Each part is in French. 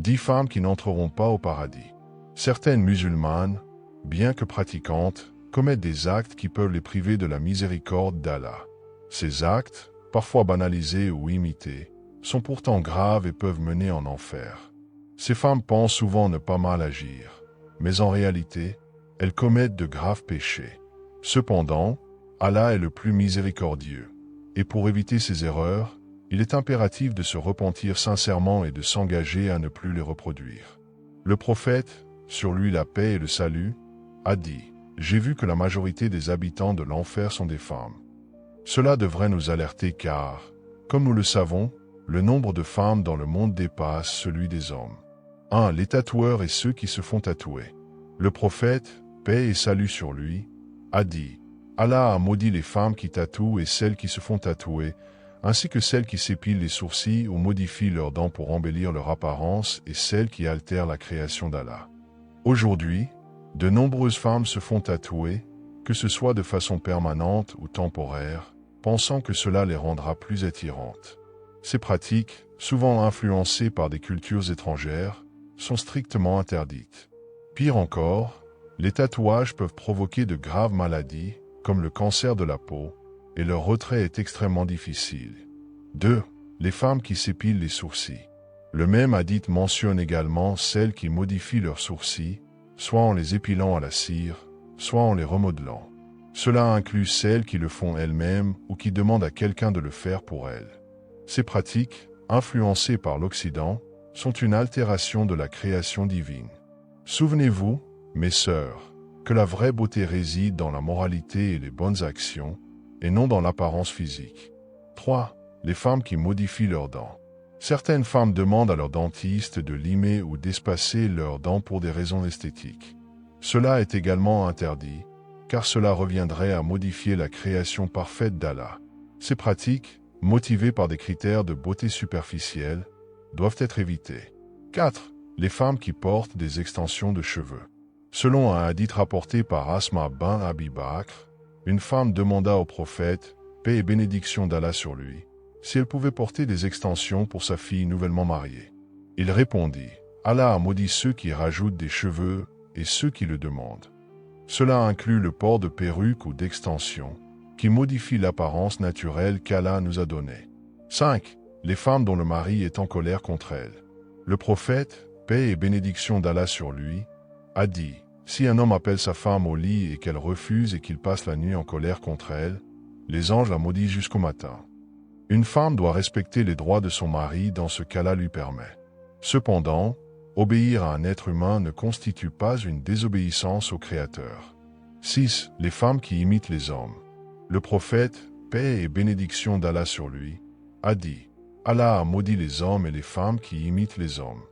10 femmes qui n'entreront pas au paradis. Certaines musulmanes, bien que pratiquantes, commettent des actes qui peuvent les priver de la miséricorde d'Allah. Ces actes, parfois banalisés ou imités, sont pourtant graves et peuvent mener en enfer. Ces femmes pensent souvent ne pas mal agir, mais en réalité, elles commettent de graves péchés. Cependant, Allah est le plus miséricordieux, et pour éviter ces erreurs, il est impératif de se repentir sincèrement et de s'engager à ne plus les reproduire. Le prophète, sur lui la paix et le salut, a dit « J'ai vu que la majorité des habitants de l'enfer sont des femmes. » Cela devrait nous alerter car, comme nous le savons, le nombre de femmes dans le monde dépasse celui des hommes. 1. Les tatoueurs et ceux qui se font tatouer. Le prophète, paix et salut sur lui, a dit « Allah a maudit les femmes qui tatouent et celles qui se font tatouer, ainsi que celles qui s'épilent les sourcils ou modifient leurs dents pour embellir leur apparence et celles qui altèrent la création d'Allah. » Aujourd'hui, de nombreuses femmes se font tatouer, que ce soit de façon permanente ou temporaire, pensant que cela les rendra plus attirantes. Ces pratiques, souvent influencées par des cultures étrangères, sont strictement interdites. Pire encore, les tatouages peuvent provoquer de graves maladies, comme le cancer de la peau, et leur retrait est extrêmement difficile. 2. Les femmes qui s'épilent les sourcils. Le même hadith mentionne également celles qui modifient leurs sourcils, soit en les épilant à la cire, soit en les remodelant. Cela inclut celles qui le font elles-mêmes ou qui demandent à quelqu'un de le faire pour elles. Ces pratiques, influencées par l'Occident, sont une altération de la création divine. Souvenez-vous, mes sœurs, que la vraie beauté réside dans la moralité et les bonnes actions, et non dans l'apparence physique. 3. Les femmes qui modifient leurs dents. Certaines femmes demandent à leur dentiste de limer ou d'espacer leurs dents pour des raisons esthétiques. Cela est également interdit, car cela reviendrait à modifier la création parfaite d'Allah. Ces pratiques, motivées par des critères de beauté superficielle, doivent être évitées. 4. Les femmes qui portent des extensions de cheveux. Selon un hadith rapporté par Asma bin Abi Bakr, une femme demanda au prophète, paix et bénédiction d'Allah sur lui, si elle pouvait porter des extensions pour sa fille nouvellement mariée. Il répondit, Allah a maudit ceux qui rajoutent des cheveux et ceux qui le demandent. Cela inclut le port de perruques ou d'extensions, qui modifient l'apparence naturelle qu'Allah nous a donnée. 5. Les femmes dont le mari est en colère contre elles. Le prophète, paix et bénédiction d'Allah sur lui, a dit, si un homme appelle sa femme au lit et qu'elle refuse et qu'il passe la nuit en colère contre elle, les anges la maudissent jusqu'au matin. Une femme doit respecter les droits de son mari dans ce qu'Allah lui permet. Cependant, obéir à un être humain ne constitue pas une désobéissance au Créateur. 6. Les femmes qui imitent les hommes. Le prophète, paix et bénédiction d'Allah sur lui, a dit, Allah a maudit les hommes et les femmes qui imitent les hommes.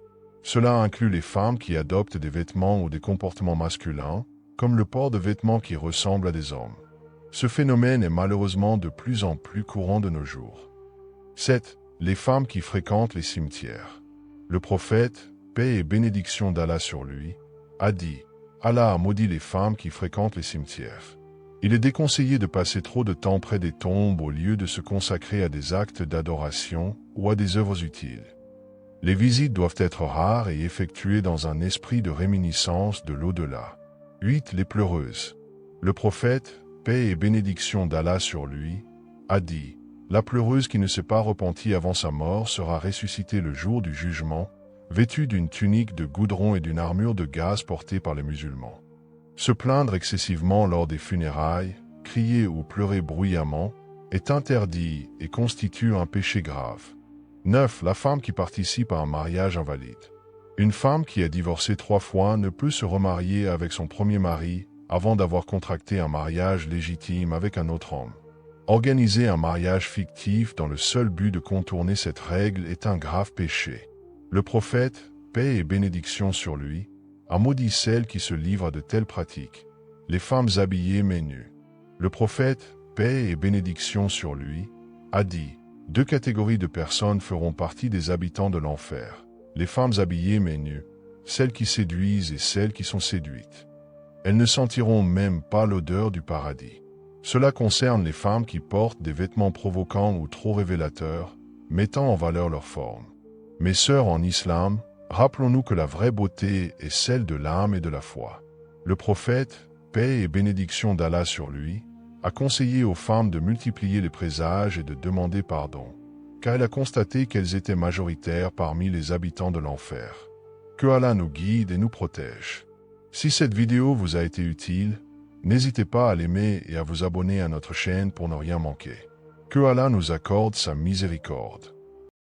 Cela inclut les femmes qui adoptent des vêtements ou des comportements masculins, comme le port de vêtements qui ressemblent à des hommes. Ce phénomène est malheureusement de plus en plus courant de nos jours. 7. Les femmes qui fréquentent les cimetières. Le prophète, paix et bénédiction d'Allah sur lui, a dit, Allah a maudit les femmes qui fréquentent les cimetières. Il est déconseillé de passer trop de temps près des tombes au lieu de se consacrer à des actes d'adoration ou à des œuvres utiles. Les visites doivent être rares et effectuées dans un esprit de réminiscence de l'au-delà. 8. Les pleureuses. Le prophète, paix et bénédiction d'Allah sur lui, a dit, la pleureuse qui ne s'est pas repentie avant sa mort sera ressuscitée le jour du jugement, vêtue d'une tunique de goudron et d'une armure de gaze portée par les musulmans. Se plaindre excessivement lors des funérailles, crier ou pleurer bruyamment, est interdit et constitue un péché grave. 9. La femme qui participe à un mariage invalide. Une femme qui a divorcé 3 fois ne peut se remarier avec son premier mari avant d'avoir contracté un mariage légitime avec un autre homme. Organiser un mariage fictif dans le seul but de contourner cette règle est un grave péché. Le prophète, paix et bénédiction sur lui, a maudit celles qui se livrent à de telles pratiques, les femmes habillées mais nues. Le prophète, paix et bénédiction sur lui, a dit, 2 catégories de personnes feront partie des habitants de l'enfer, les femmes habillées mais nues, celles qui séduisent et celles qui sont séduites. Elles ne sentiront même pas l'odeur du paradis. Cela concerne les femmes qui portent des vêtements provoquants ou trop révélateurs, mettant en valeur leur forme. Mes sœurs en islam, Rappelons-nous que la vraie beauté est celle de l'âme et de la foi. Le prophète, paix et bénédiction d'Allah sur lui, a conseillé aux femmes de multiplier les présages et de demander pardon, car elle a constaté qu'elles étaient majoritaires parmi les habitants de l'enfer. Que Allah nous guide et nous protège. Si cette vidéo vous a été utile, n'hésitez pas à l'aimer et à vous abonner à notre chaîne pour ne rien manquer. Que Allah nous accorde sa miséricorde.